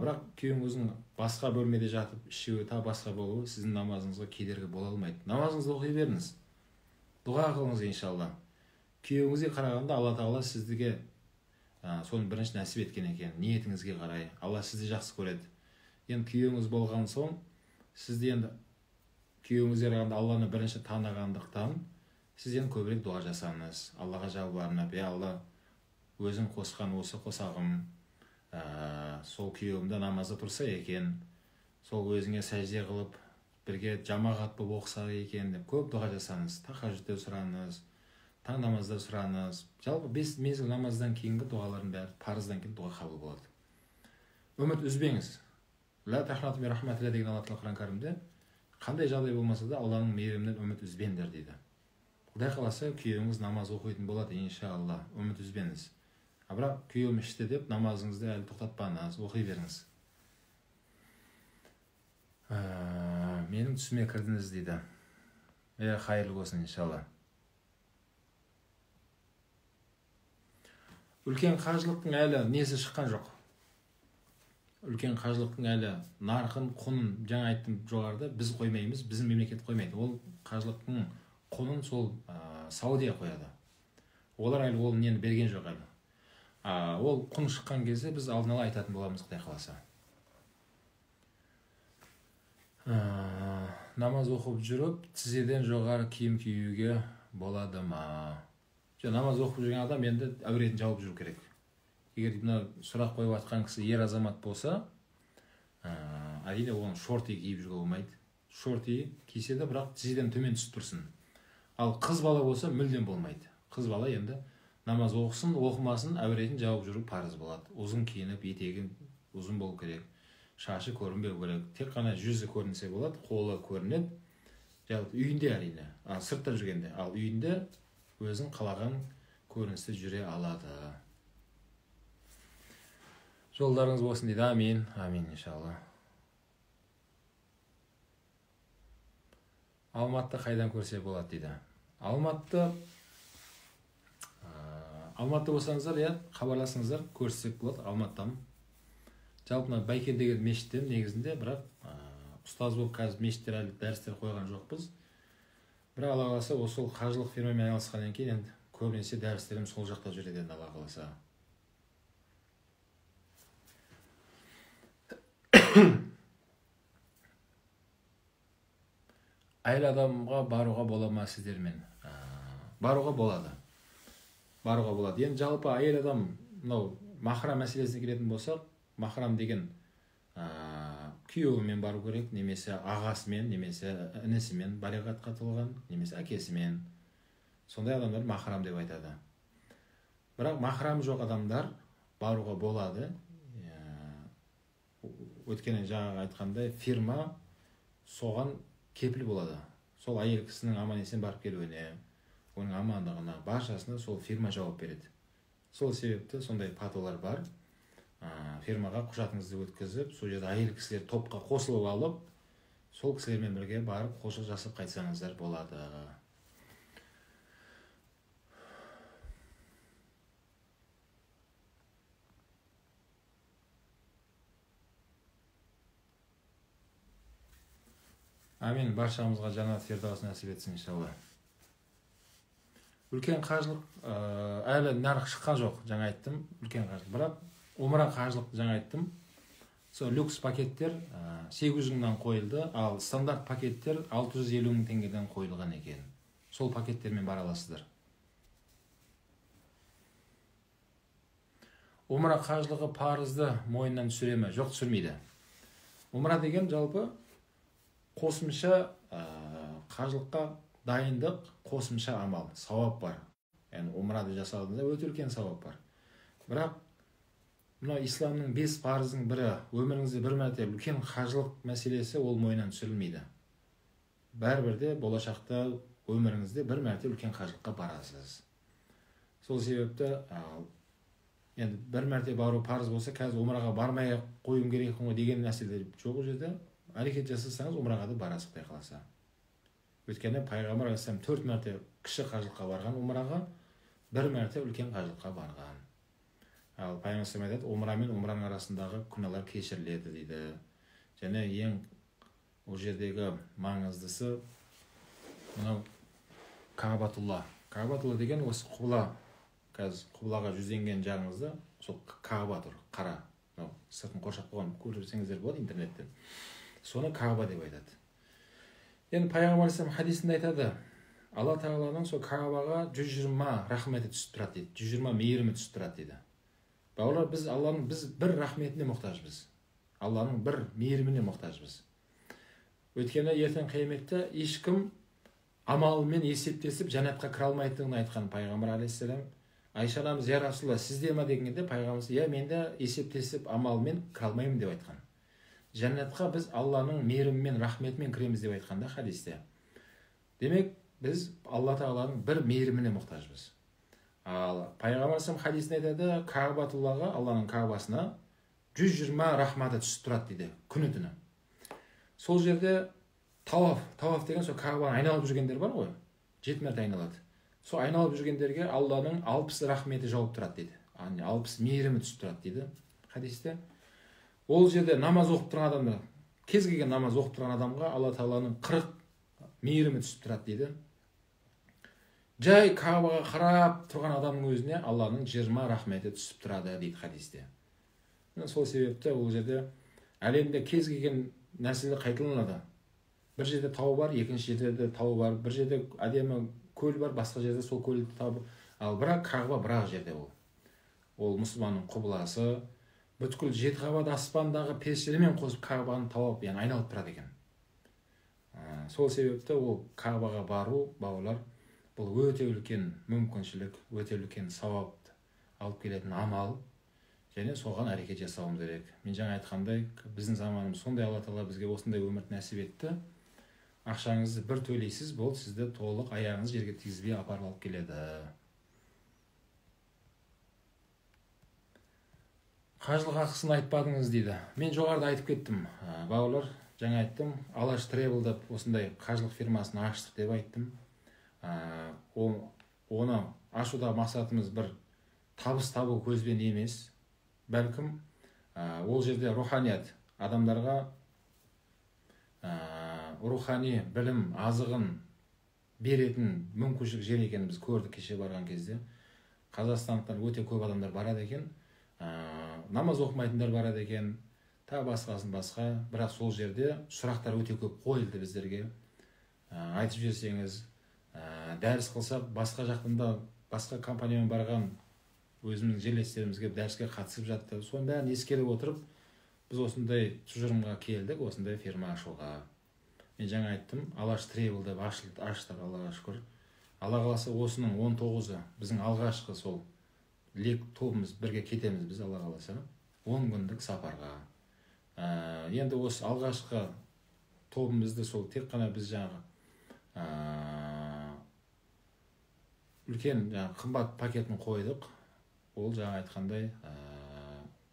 Бірақ күйеуіңіздің басқа бөлмеде жатып, ішеуі басқа болуы сіздің намазыңызға кедергі бола алмайды. Намазыңызды оқи беріңіз. Дұға қылыңыз иншалла. Күйеуіңізге қарағанда Алла Тағала сізге соны бірінші нәсіп еткен екен. Ниетіңізге қарай Алла сізді жақсы көреді. Енді күйеуіңіз болған соң сізді енді күйеуіңізге қарағанда Алланы бірінші танығандықтан сіз енді көбірек дуа жасаңыз, Аллаға жалбарынып, Алла, өзің қосқан осы қосағым, сол күйеуімді намазда тұрса екен, сол өзіңе сәжде қылып бірге жамағат болып оқыса екен деп көп дұға жасаңыз. Тахажжудта сұраңыз, таң намазда сұраңыз. Жалпы 5 мезгіл намаздан кейінгі дұғалардың бәрі парыздан кейін дұға қабыл болады. Үміт үзбеңіз. Ла тахнату мин рахматилла деген Алла Тағала Құран кәрімде қандай жағдай болмаса да Алланың мейірімінен үміт үзбеңдер дейді. Құдай қаласа күйеуіңіз намаз оқитын болады, иншалла, үміт үзбеңіз. Бірақ күйеуім ішті деп намазыңызды әлі тоқтатпаңыз, оқи беріңіз. Менің түсіме кірдіңіз дейді. Қайырлы болсын иншалла. Үлкен қажылықтың әлі несі шыққан жоқ. Үлкен қажылықтың әлі нарқын, құнын, жаңа айттым жоғарыда, біз қоймаймыз, біздің мемлекет қоймайды. Ол қажылықтың құнын сол Саудия қояды. Олар әлі ол нені берген жоқ әлі. Ол құн шыққан кезде біз алдын ала айтатын боламыз, Құдай қаласа. Намаз оқып жүріп, тізеден жоғары киім киюге болады ма? Намаз оқып жүрген адам енді әуретін жауып жүру керек. Егер мына сұрақ қойып жатқан кісі ер азамат болса, әрине оны шорти киіп жүруге болмайды. Шорти кисе де, бірақ тізеден төмен түсіп тұрсын. Ал қыз бала болса мүлдем болмайды. Қыз бала енді намаз оқысын, оқымасын, әуретін жауып жүру парыз болады. Ұзын киініп, етегі ұзын болу керек, шашы көрінбеу керек. Тек қана жүзі көрінсе болады, қолы көрінеді. Жалпы үйінде әрине, сыртта жүргенде, ал үйінде өзің қалаған көріністі жүре алады. Жолдарыңыз болсын дейді. Амин. Амин, иншалла. Алматыда қайдан көрсе болады дейді. Алматыда болсаңыздар, хабарласыңыздар, көрсек болады. Алматыдамын. Жалпы Байкел деген мешіттен негізінде, бірақ ұстаз болып қазір мешіттер әлі дәрістер қойған жоқпыз. Бірақ Алла қаласа осы қажылық фирмамен айналысқаннан кейін енді көбінесе дәрістерім сол жақта жүреді енді Алла қаласа. Әйел адамға баруға бола ма сіздермен? Баруға болады. Енді жалпы әйел адам, махрам мәселесіне келетін болсақ, махрам деген күйеуімен бару керек, немесе ағасымен, немесе інісімен, балиғатқа толған, немесе әкесімен. Сондай адамдар махрам деп айтады. Бірақ махрам жоқ адамдар баруға болады. Өткені жаңа айтқандай, фирма соған кепіл болады. Сол әйел кісінің аман есен барып келуіне, оның амандығына, баршасына сол фирма жауап береді. Сол себепті сондай патолар бар. Фирмаға құжатыңызды өткізіп, сол жерде әйел кісілер топқа қосылып алып, сол кісілермен бірге барып қосылып жасап қайтсаңыздар болады. Амин. Баршамызға жаннат фирдаусын нәсіп етсін иншалла. Үлкен қажылық әлі нарық шыққан жоқ, жаңа айттым, үлкен қажылық. Бірақ умра қажылық жаңа айттым. Сол люкс пакеттер 800 мыңнан қойылды, ал стандарт пакеттер 650 мың теңгеден қойылған екен. Сол пакеттермен бара аласыздар. Умра қажылығы парызды мойнынан түсіре ме? Жоқ, түсірмейді. Умра деген жалпы қосымша қажылыққа дайындық, қосымша амал, сауап бар. Яғни умрады жасаудың өте үлкен сауап бар. Бірақ мына исламның 5 парыздың бірі, өміріңізде бір мәрте үлкен қажылық мәселесі, ол мойнынан түсірілмейді. Бәрібірде болашақта өміріңізде бір мәрте үлкен қажылыққа барасыз. Сол себепті енді бір мәрте бару парыз болса, қазір умраға бармай қойым керек деген нәрселер жоқ жерде. Әрекет жасасаңыз умраға да барасыз, Құдай қаласа. Өйткені пайғамбар алейхиссалам 4 мәрте кіші қажылыққа барған умраға, 1 мәрте үлкен қажылыққа барған. Ал пайғамбар айтады, умра мен умраның арасындағы күнәлар кешіріледі дейді. Және ең ол жердегі маңыздысы мынау Каабатулла. Каабатулла деген осы құбыла, қазір құбылаға жүзденген жағыңызда сол Кааба тұр, қара, сыртын қоршап қойған, көрсеңіздер болады интернеттен. Соны Кааба деп айтады. Енді пайғамбар алейхиссалам хадисінде айтады, Алла тағаланың сол Каабаға 120 рахметі түсіп тұрады дейді, 120 мейірімі түсіп тұрады дейді. Бауырлар, біз Алланың бір рахметіне мұқтажбыз, Алланың бір мейіріміне мұқтажбыз. Өйткені ертең қияметте ешкім амалымен есептесіп жәннатқа кіре алмайтындығын айтқан пайғамбар алейхиссалам. Айша анамыз, я Расулалла, сізде ме дегенде пайғамбарымыз, иә, мен де есептесіп амалмен кіре алмаймын деп айтқан. Жәннатқа біз Алланың мейірімімен, рахметімен кіреміз деп айтқанда хадисте. Демек, біз Алла тағаланың бір мейіріміне мұқтажбыз. Ал пайғамбар хадисінде айтады, Каабатуллаға, Алланың Каабасына 120 рахматы түсіп тұрады дейді, күні түні. Сол жерде таваф деген сол Каабаны айналып жүргендер бар ғой, 7 мәрте айналады. Сол айналып жүргендерге Алланың 60 рахметі жауып тұрады дейді. 60 мейірімі түсіп тұрады дейді хадисте. Ол жерде намаз оқып тұрған адамда, кез келген намаз оқып тұрған адамға Алла тағаланың 40 мейірімі түсіп тұрады дейді. Жай Каабаға қарап тұрған адамның өзіне Алланың 20 рахметі түсіп тұрады дейді хадисте. Сол себепті ол жерде әлемде кез келген нәрселер қайталанады. Бір жерде тау бар, екінші жерде тау бар, бір жерде әдемі көл бар, басқа жерде сол көлді табы. Ал бірақ Кааба бірақ жерде ол. Ол мұсылманның құбыласы, бүткіл 7 қабат аспандағы періштелермен қосып Каабаны тауып, яғни айналып тұрады екен. Сол себепті ол Каабаға бару, бауырлар, бұл өте үлкен мүмкіншілік, өте үлкен сауап алып келетін амал, және соған әрекет жасауымыз керек. Мен жаңа айтқандай, біздің заманымыз сондай, Алла тағала бізге осындай өмірді нәсіп етті. Ақшаңызды бір төлейсіз, бұл сізді толық аяғыңыз жерге тигізбей апарып алып келеді. Қажылық ақысын айтпадыңыз дейді. Мен жоғарыда айтып кеттім, бауырлар, жаңа айттым, Алаш Тревел деп осындай қажылық фирмасын аштық деп айттым. Оны ашуда мақсатымыз бір табыс табу көзбен емес, бәлкім ол жерде руханият, адамдарға рухани білім азығын беретін мүмкіншілік жер екенін біз көрдік кеше барған кезде. Қазақстандықтар өте көп адамдар барады екен, намаз оқымайтындар барады екен, басқа, бірақ сол жерде сұрақтар өте көп қойылды біздерге. Айтып жіберсеңіз, дәріс қылсақ, басқа жақтында, басқа компаниямен барған өзіміздің жерлестерімізге дәріске қатысып жатты. Соның бәрін ескеріп отырып, біз осындай тұжырымға келдік, осындай фирма ашуға. Мен жаңа айттым, Алаш Тревел деп аштық, Аллаға шүкір. Алла қаласа осының 19-ы біздің алғашқы сол лек тобымыз, бірге кетеміз біз, Алла қаласа, 10 күндік сапарға. Енді осы алғашқы тобымызды сол тек қана біз жаңағы үлкен қымбат пакетін қойдық. Ол жаңа айтқандай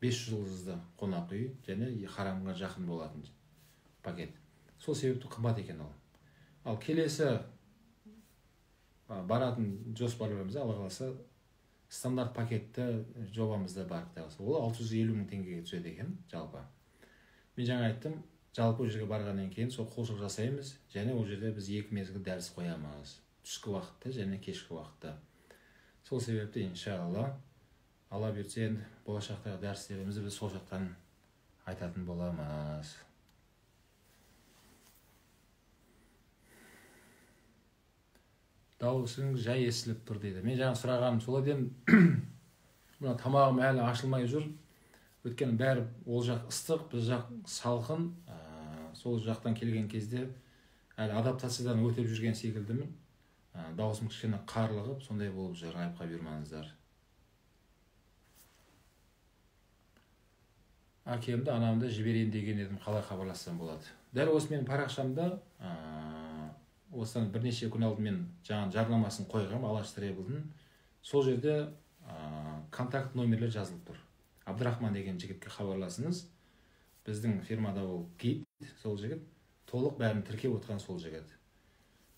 5 жұлдызды қонақ үй және харамға жақын болатын пакет. Сол себепті қымбат екен ол. Ал келесі баратын жоспарларымыз, Алла қаласа, стандарт пакетті жобамызда бар. Ол 650 мың теңгеге түседі екен жалпы. Мен жаңа айттым, жалпы жерге барғаннан кейін сол құлшылық жасаймыз, және ол жерде біз 2 мезгіл дәріс қоямыз, түскі уақытта және кешкі уақытта. Сол себепті иншалла, Алла берсе, енді болашақтағы дәрістерімізді біз сол жақтан айтатын боламыз. Дауысың жай естіліп тұр дейді. Мен жаңа сұрағаным сол едім, мына тамағым әлі ашылмай жүр. Өйткені бәрі ол жақ ыстық, біз жақ салқын. Сол жақтан келген кезде әлі адаптациядан өтіп жүрген секілдімін. Дауысым кішкене қарлығып, сондай болып жүр, айыпқа бұйырмаңыздар. Әкемді, анамды жіберейін деген едім, қалай хабарлассам болады. Дәл осы менің парақшамда осыдан бірнеше күн алдын мен жаңа жарнамасын қойғам, Алаш Тревелдің. Сол жерде контакт номерлер жазылып тұр. Абдрахман деген жігітке хабарласыңыз. Біздің фирмада ол гид, сол жігіт, толық бәрін тіркеп отқан сол жігіт.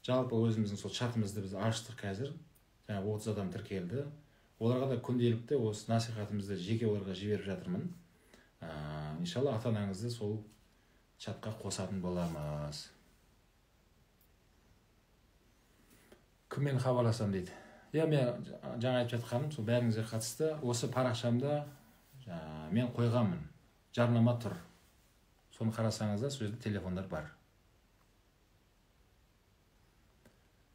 Жалпы өзіміздің сол чатымызды біз аштық қазір. Жаңа 30 адам тіркелді. Оларға да күнделікті осы насихатымызды жеке оларға жіберіп жатырмын. Иншалла ата-анаңызды сол чатқа қосатын боламыз. Кіммен хабарласам дейді. Мен жаңа айтып жатқаным, сол бәріңізге қатысты. Осы парақшамда мен қойғанмын, жарнама тұр, соны қарасаңыздар, сол жерде телефондар бар.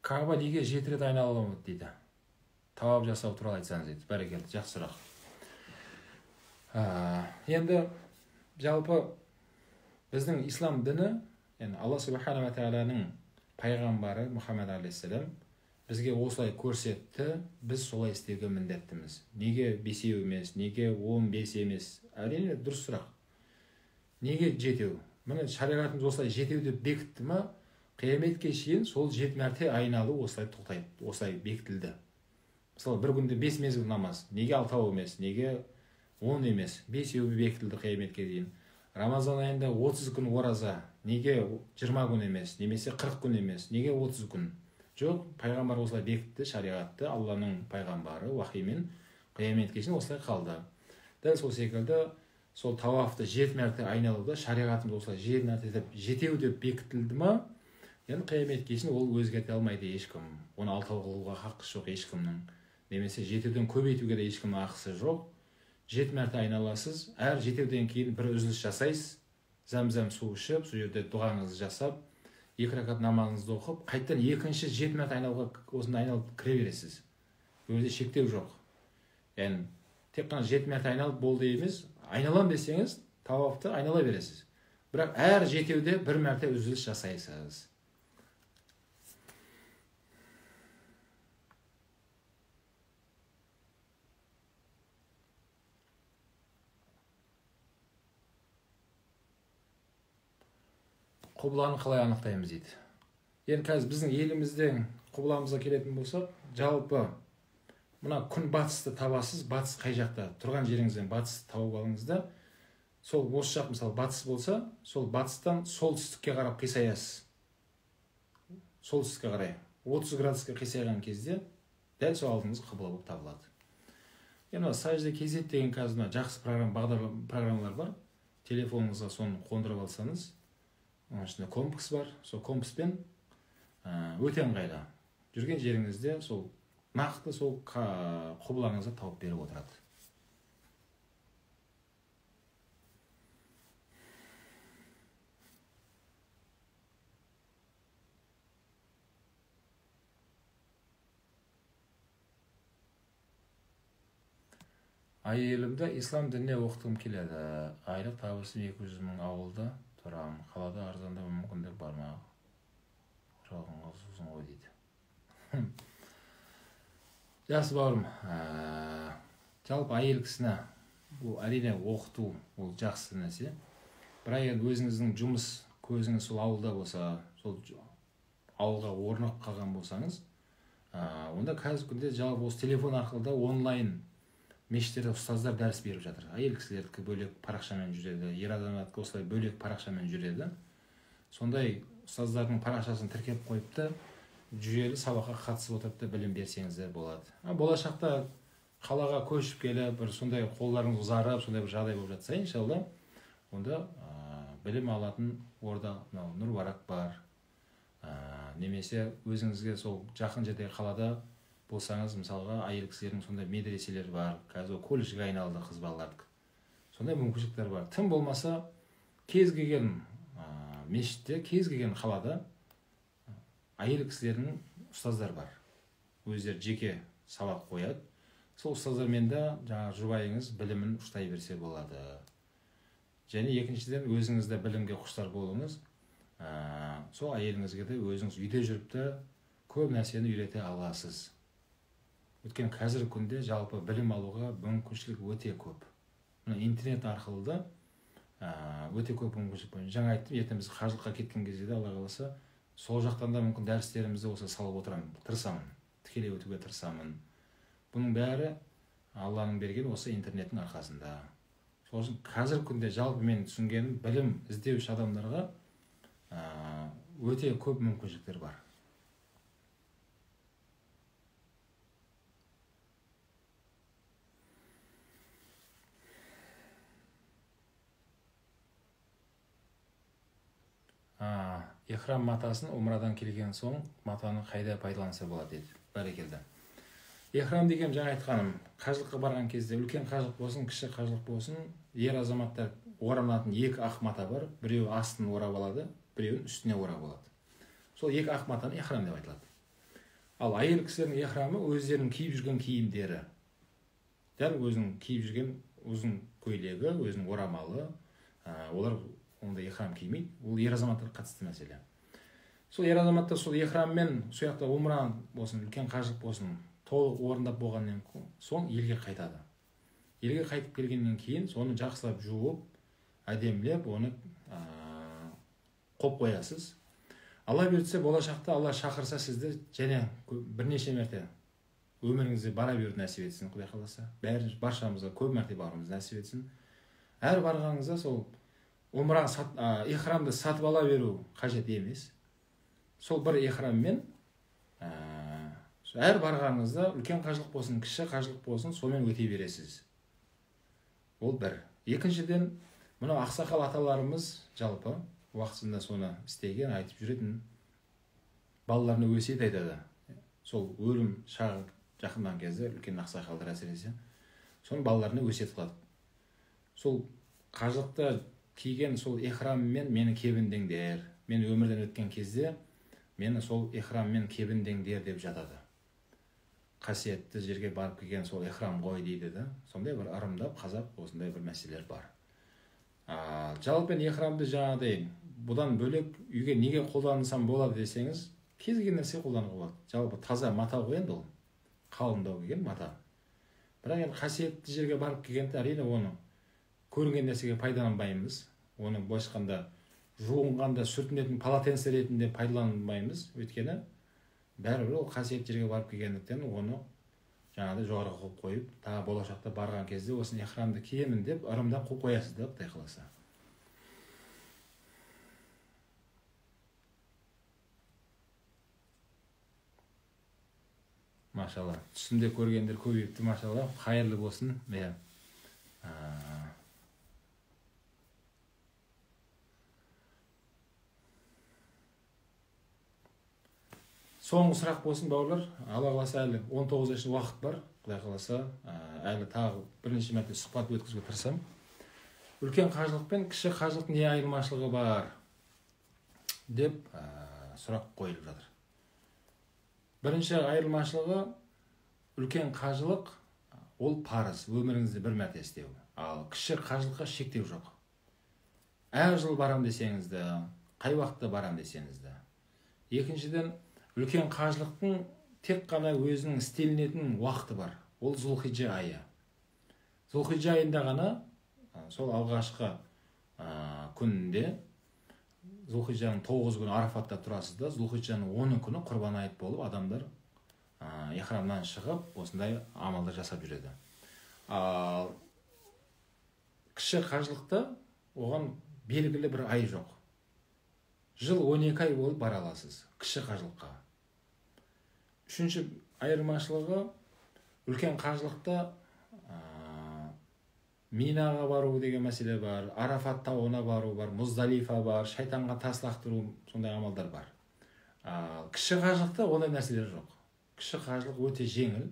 Каба неге 7 рет айналып дейді. Тауап жасау туралы айтсаңыз дейді. Бәрекелді, жақсы сұрақ. Енді жалпы біздің ислам діні, Алла субхана ва тағаланың пайғамбары Мұхаммед алейхиссалам бізге осылай көрсетті, біз солай істеуге міндеттіміз. Неге 5 емес, неге 15 емес? Әрине дұрыс сұрақ. Неге 7? Міне шариғатымыз осылай 7 деп бекітті ма, қияметке шейін сол 7 мәрте айналу осылай тоқтайды, осылай бекітілді. Мысалы, бір күнде 5 мезгіл намаз, неге 6 емес, неге 10 емес, 5 бекітілді қияметке дейін. Рамазан айында 30 күн ораза, неге 20 күн емес, немесе 40 күн емес, неге 30 күн? Жоқ, пайғамбар осылай бекітті шариғатты, Алланың пайғамбары уахимен қияметке шейін осылай қалды. Дәл сол секілді, сол тауафты 7 мәрте айналуда шариғатымыз осылай 7 мәрте деп 7 деп бекітілді ма, енді қияметке шейін ол өзгерте алмайды ешкім. Оны 6 қылуға хақысы жоқ ешкімнің. Немесе 7-ден көбейтуге де ешкімнің ақысы жоқ. 7 мәрте айналасыз, әр 7-ден кейін бір үзіліс жасайсыз, зәм-зәм су ішіп, сол жерде дұғаңызды жасап, 2 ракат намазыңызды оқып, қайттан екінші 7 мәрте айналуға осында айналып кіре бересіз. Өзде шектеу жоқ. Яғни тек қана 7 мәрте айналып болды емес, айналам десеңіз, тауафты айнала бересіз. Бірақ әр 7-де бір мәрте үзіліс жасайсыз. Құбыланы қалай анықтаймыз дейді. Енді қазір біздің елімізден құбыламызға келетін болсақ, жалпы мына күн батысты табасыз, батыс қай жақта, тұрған жеріңізден батысты тауып алыңыз да, сол осы жақ мысалы батыс болса, сол батыстан солтүстікке қарап қисаясыз. Солтүстікке қарай 30 градусқа қисайған кезде дәл сол алдыңыз құбыла болып табылады. Енді сажда кезет деген қазір жақсы программалар бар. Телефоныңызға соны қондырып алсаңыз, оның ішінде компас бар, сол компаспен өте ыңғайлы. Жүрген жеріңізде сол нақты сол құбылаңызды тауып беріп отырады. Айелімді ислам дініне оқытқым келеді. Айлық табысым 200 мың, ауылда тұрамын. Қалада арзанда мүмкіндік бар ма? Сұрағыңыз ұзын ғой дейді. Жақсы бауырым, жалпы әйел кісіні бұл әрине оқыту ол жақсы нәрсе. Бірақ енді өзіңіздің жұмыс көзіңіз сол ауылда болса, сол ауылға орнап қалған болсаңыз, онда қазіргі күнде жалпы осы телефон арқылы да онлайн мешіттерде ұстаздар дәріс беріп жатыр. Әйел кісілердікі бөлек парақшамен жүреді, ер адамдікі осылай бөлек парақшамен жүреді. Сондай ұстаздардың парақшасын тіркеп қойыпты, жүйелі сабаққа қатысып отырып та білім берсеңіздер болады. Болашақта қалаға көшіп келіп, бір сондай қолдарыңыз ұзарып, сондай бір жағдай болып жатса, иншалла, онда білім алатын орда Нұрбарақ бар. Немесе өзіңізге сол жақын жердегі қалада болсаңыз, мысалға, әйел кісілердің сондай медреселер бар, қазір колледжге айналды қыз балалардікі. Сондай мүмкіншіліктер бар. Тым болмаса, кез келген мешітте, кез келген қалада әйел кісілердің ұстаздар бар. Өздері жеке сабақ қояды. Сол ұстаздармен де жаңа жұбайыңыз білімін ұштай берсе болады. Және екіншіден өзіңізде білімге құштар болыңыз. Сол әйеліңізге де өзіңіз үйде жүріп те көп нәрсені үйрете аласыз. Өткен қазіргі күнде жалпы білім алуға мүмкіншілік өте көп. Интернет арқылы да өте көп мүмкіншілік бар. Жаңа айттым, ертең біз қажылыққа кеткен кезде де Алла қаласа сол жақтан да мүмкін дәрістерімізді осы салып отырамын, тырысамын, тікелей өтуге тырысамын. Бұның бәрі Алланың берген осы интернеттің арқасында. Сол үшін қазіргі күнде жалпы мен түсінгенім, білім іздеуші адамдарға өте көп мүмкіншіліктер бар. Ихрам матасын умрадан келген соң матаны қайда пайдаланса болады деді. Бәрекелді. Ихрам деген жаңа айтқаным, қажылыққа барған кезде үлкен қажылық болсын, кіші қажылық болсын, ер азаматтар оранатын екі ақ мата бар. Біреуі астын орап алады, біреуін үстіне орап алады. Сол екі ақ матаны ихрам деп айтылады. Ал әйел кісілердің ихрамы өздерінің киіп жүрген киімдері. Дәл өзінің киіп жүрген ұзын көйлегі, өзінің орамалы, олар онда ихрам кимейді. Ол ер азаматтарға қатысты мәселе. Сол ер азаматтар сол ихраммен сол жақта умра болсын, үлкен қажылық болсын, толық орындап болғаннан соң елге қайтады. Елге қайтып келгеннен кейін соны жақсылап жуып, әдемілеп, оны қойып қоясыз. Алла бұйыртса, болашақта Алла шақырса сізді және бірнеше мәрте өміріңізде бара беруді нәсіп етсін, Құдай қаласа. Баршамызға көп мәрте баруымызды нәсіп етсін. Әр барғаныңызда сол умра ихрамды сатып ала беру қажет емес. Сол бір ихраммен әр барғаныңызда үлкен қажылық болсын, кіші қажылық болсын, сонымен өте бересіз. Ол бір. Екіншіден, мынау ақсақал аталарымыз жалпы уақытында соны істеген, айтып жүретін, балаларына өсиет айтады. Сол өлім шағы жақындан кезде үлкен ақсақалдар әсіресе соның балаларына өсиет қылады. Сол қажылықта киген сол ихраммен мені кебіндеңдер, мен өмірден өткен кезде мені сол ихраммен кебіндеңдер деп жатады. Қасиетті жерге барып келген сол ихрам ғой дейді да. Сондай бір ырымдап қазақ осындай бір мәселелер бар. Жалпы ихрамды жаңағыдай бұдан бөлек үйге неге қолдансам болады десеңіз, кез келген нәрсе қолдануға болады. Жалпы таза мата ғой енді ол. Қалыңдау келген мата. Бірақ енді қасиетті жерге барып келгенде әрине оны көрінген нәрсеге пайдаланбаймыз. Оны бойшықанда жуынғанда сүртінетін полотенце ретінде пайдаланбаймыз. Өйткені бәрібір ол қасиетті жерге барып келгендіктен оны жаңағыдай жоғары қойып қойып, тағы болашақта барған кезде осыны ихрамды киемін деп ырымдап қойып қоясыз да, Құдай қаласа. Машалла. Түсімде көргендер көбейіпті, машалла. Қайырлы болсын. Соңғы сұрақ болсын, бауырлар. Алла қаласа әлі 19 жыл уақыт бар. Құдай қаласа әлі тағы бірнеше мәрте сұхбат өткізуге тырысамын. Үлкен қажылық пен кіші қажылық не айырмашылығы бар деп сұрақ қойылып жатыр. Бірінші айырмашылығы, үлкен қажылық ол парыз, өміріңізде бір мәрте істеу. Ал кіші қажылыққа шектеу жоқ. Әр жыл барам десеңіз де, қай уақытта барам десеңіз де. Екіншіден, үлкен қажылықтың тек қана өзінің істелінетін уақыты бар. Ол Зулхиджа айы. Зулхиджа айында ғана сол алғашқы күнінде, Зулхиджаның 9 күні Арафатта тұрасыз да, Зулхиджаның 10 күні құрбан айт болып адамдар ихрамнан шығып, осындай амалдар жасап жүреді. Кіші қажылықта оған белгілі бір ай жоқ. Жыл 12 ай болып бара аласыз кіші қажылыққа. Үшінші айырмашылығы, үлкен қажылықта Минаға бару деген мәселе бар, Арафат тауына бару бар, Мұздалифа бар, шайтанға тас лақтыру, сондай амалдар бар. Кіші қажылықта ондай нәрселер жоқ. Кіші қажылық өте жеңіл.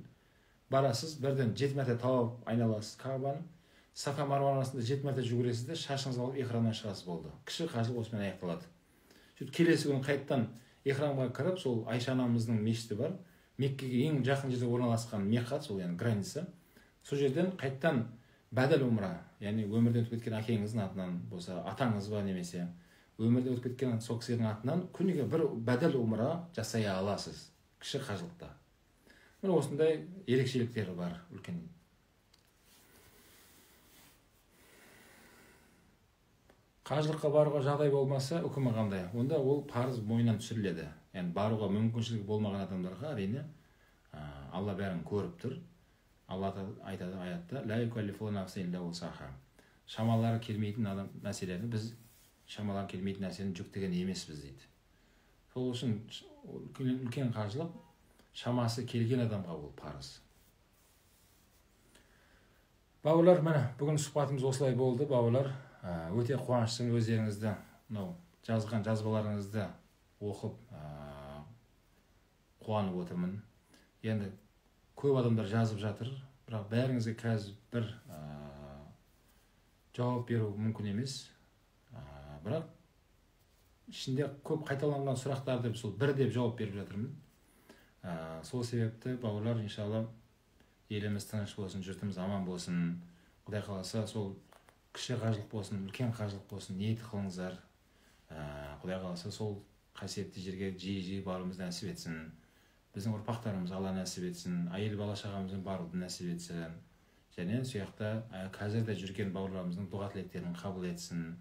Барасыз, бірден 7 мәрте тауап айналасыз Кабаны, Сафа Марва арасында 7 мәрте жүгіресіз де, шашыңызды алып ихрамнан шығасыз, болды. Кіші қажылық осымен аяқталады. Келесі күні қайттан ихрамға кіріп, сол Айша анамыздың мешіті бар, Меккеге ең жақын жерде орналасқан Миқат, сол яғни граница. Сол жерден қайттан бәділ умра, яғни өмірден өтіп кеткен әкеңіздің атынан болса, атаңыз ба немесе өмірден өтіп кеткен сол кісілердің атынан күніге бір бәділ умра жасай аласыз кіші қажылықта. Міне осындай ерекшеліктері бар үлкен. Қажылыққа баруға жағдай болмаса, үкімі қандай? Онда ол парыз мойнынан түсіріледі. Яғни баруға мүмкіншілігі болмаған адамдарға әрине Алла бәрін көріп тұр. Алла айтады аятта, «Ла юкаллифу нафсан илля вусаха». Шамалары келмейтін адам мәселені біз шамалары келмейтін нәрсені жүктеген емеспіз дейді. Сол үшін үлкен қажылық шамасы келген адамға ол парыз. Бауырлар, міне бүгін сұхбатымыз осылай болды, бауырлар. Өте қуаныштымын өздеріңізді, жазған жазбаларыңызды оқып қуанып отырмын. Енді көп адамдар жазып жатыр, бірақ бәріңізге қазір бір жауап беру мүмкін емес. Бірақ ішінде көп қайталанған сұрақтар деп сол бір деп жауап беріп жатырмын. Сол себепті бауырлар, иншалла еліміз тыныш болсын, жұртымыз аман болсын. Құдай қаласа сол кіші қажылық болсын, үлкен қажылық болсын, ниет қылыңыздар. Құдай қаласа сол қасиетті жерге жиі баруымызды нәсіп етсін. Біздің ұрпақтарымыз Алла нәсіп етсін, әйел бала шағамыздың баруды нәсіп етсін. Және сояқта қазірде жүрген бауырларымыздың дұға тілектерін қабыл етсін.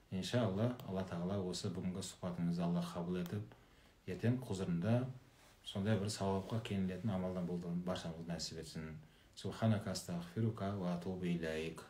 Иншалла, Алла тағала осы бүгінгі сұхбатымызды Алла қабыл етіп, ертең құзырында сондай бір сауапқа кенелетін амалдан болдырып баршамызға нәсіп етсін. Субханака астағфирука ва атубу илейк.